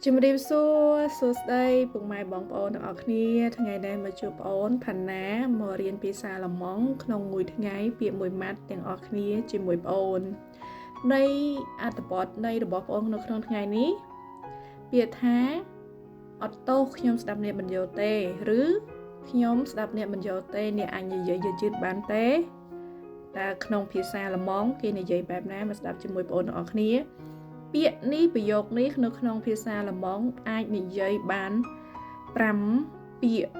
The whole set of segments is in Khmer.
ជំរាបសួរសួស្តីពុកម៉ែបងប្អូនទាំងអស់គ្នាថ្ងៃនេះមកជួបបងអូនផាណាមករៀនភាសាអាល្លឺម៉ង់ក្នុងមួយថ្ងៃពាក្យមួយម៉ាត់ទាំងអស់គ្នាជាមួយបងអូននៃអត្ថបទនៃរបស់បងអូននៅក្នុងថ្ងៃនេះពាក្យថាអត់ទោសខ្ញុំស្ដាប់អ្នកមិនយល់ទេឬខ្ញុំស្ដាប់អ្នកមិនយល់ទេអ្នកអាចនិយាយយឺតបានទេតើក្នុងភាសាអាល្លឺម៉ង់គេនិយាយបែបណាមកស្ដាប់ជាមួយបងអូនទាំងអស់គ្នាពាក្យនេះប្រយោគនេះនៅក្នុងភាសាអាល្លឺម៉ង់អាចនិយាយបាន5ពាក្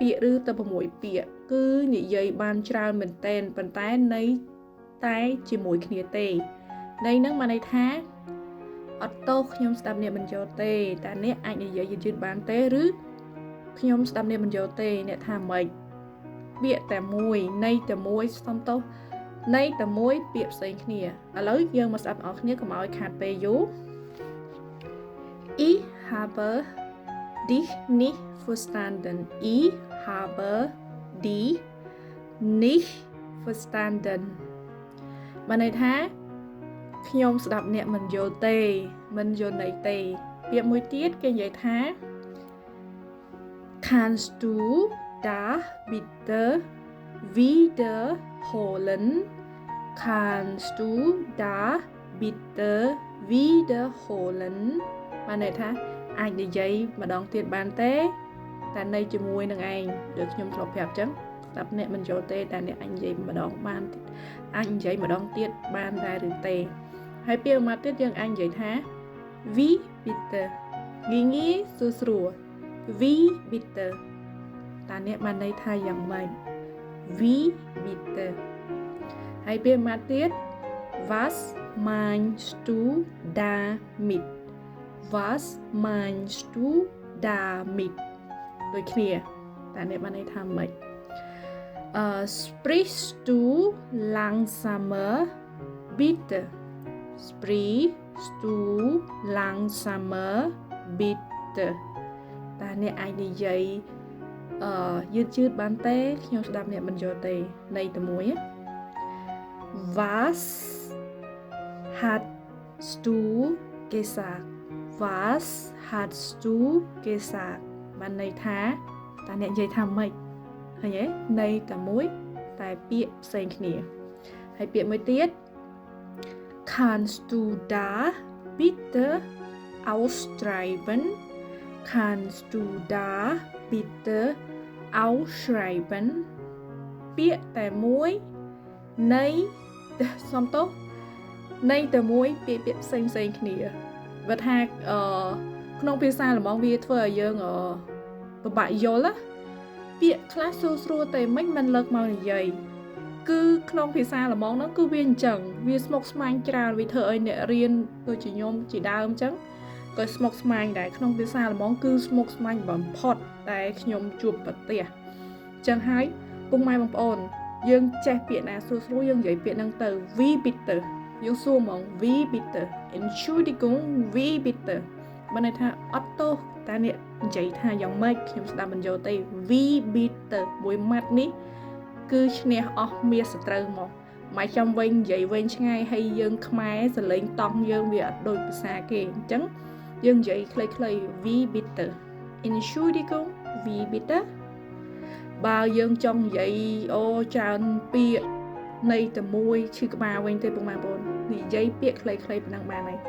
យឬទៅ6ពាក្យគឺនិយាយបានច្រើនមែនទែនប៉ុន្តែន័យតែជាមួយគ្នាទេន័យហ្នឹងបានន័យថាអត់ទោសខ្ញុំស្ដាប់អ្នកមិនយល់ទេតែអ្នកអាចនិយាយយឺតបានទេឬខ្ញុំស្ដាប់អ្នកមិនយល់ទេអ្នកថាម៉េចពាក្យតែមួយន័យតែមួយសំទោសនៃតែមួយពាក្យផ្សេងគ្នាឥឡូវយើងមកស្ដាប់បងប្អូនកុំឲ្យខាតពេលយូរ Ich habe dich nicht verstanden Ich habe dich nicht verstanden បានន័យថាខ្ញុំស្ដាប់អ្នកមិនយល់ទេមិនយល់ន័យទេពាក្យមួយទៀតគេនិយាយថា Kannst du das bitte wiederholen Kannst du das bitte wiederholen បានន័យថាអាចនិយាយម្ដងទៀតបានទេតែនៅជាមួយនឹងឯងដូចខ្ញុំធ្លាប់ប្រាប់ចឹងស្ដាប់អ្នកមិនយល់ទេតែអ្នកអាចនិយាយម្ដងបានអាចនិយាយម្ដងទៀតបានដែរឬទេហើយពាក្យមួយទៀតយើងអាចនិយាយថា Wie bitte ងាយស្រួល Wie bitte តើអ្នកបានន័យថាយ៉ាងម៉េច Wie bitte ហើយពាក្យមួយទៀត Was meinst du damit Was meinst du damit ដូចគ្នាតែអ្នកបានន័យថាម៉េចSprichst du langsamer bitte Sprichst du langsamer bitte តែអ្នកអាចនិយាយយឺតបានទេខ្ញុំស្ដាប់អ្នកមិនយល់ទេន័យតែមួយ Was hast du gesagt Was hast du gesagt បានន័យថាតើអ្នកនិយាយថាម៉េចឃើញទេន័យតែមួយតែពាក្យផ្សេងគ្នាហើយពាក្យមួយទៀត Kannst du da bitte ausschreiben Kannst du da bitte ausschreiben ពាក្យតែមួយន័យសំទោសន័យតែមួយពាក្យផ្សេងគ្នាបើថាក្នុងភាសាអាល្លឺម៉ង់វាធ្វើឲ្យយើងពិបាកយល់ណាពាក្យខ្លះស្រួលតែមិនលើកមកនិយាយគឺក្នុងភាសាអាល្លឺម៉ង់ហ្នឹងគឺវាអញ្ចឹងវាស្មុគស្មាញច្រើនវាធ្វើឲ្យអ្នករៀនដូចជាខ្ញុំជាដើមអញ្ចឹងក៏ស្មុគស្មាញដែរក្នុងភាសាអាល្លឺម៉ង់គឺស្មុគស្មាញបំផុតតែខ្ញុំជួបប្រទះអញ្ចឹងហើយពុកម៉ែបងប្អូនយើងចេះពាក្យណាស្រួលយើងនិយាយពាក្យហ្នឹងទៅ Wie bitte យើងសួរហ្មង Wie bitte Entschuldigung Wie bitte បានន័យថាអត់ទោសតែអ្នកនិយាយថាយ៉ាងម៉េចខ្ញុំស្ដាប់មិនយល់ទេ Wie bitte មួយម៉ាត់នេះគឺឈ្នះអស់មាសត្រូវមកមកចាំវិញនិយាយវិញឆ្ងាយហើយយើងខ្មែរសលេងតង់យើងវាអត់ដូចភាសាគេអញ្ចឹងយើងនិយាយខ្លីៗ Wie bitte Entschuldigung Wie bitte បើយើងចង់និយាយច្រើនពាក្យនៃតែមួយឈឺក្បាលវិញទេពុកម៉ែបងប្អូននិយាយពាក្យខ្លីៗប៉ុណ្ណឹងបានហើយ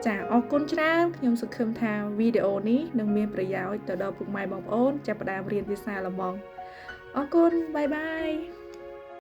ចាអរគុណច្រើនខ្ញុំសង្ឃឹមថាវីដេអូនេះនឹងមានប្រយោជន៍ទៅដល់ពុកម៉ែបងប្អូនចាប់ផ្ដើមរៀនភាសាអាល្លឺម៉ង់អរគុណបាយបាយ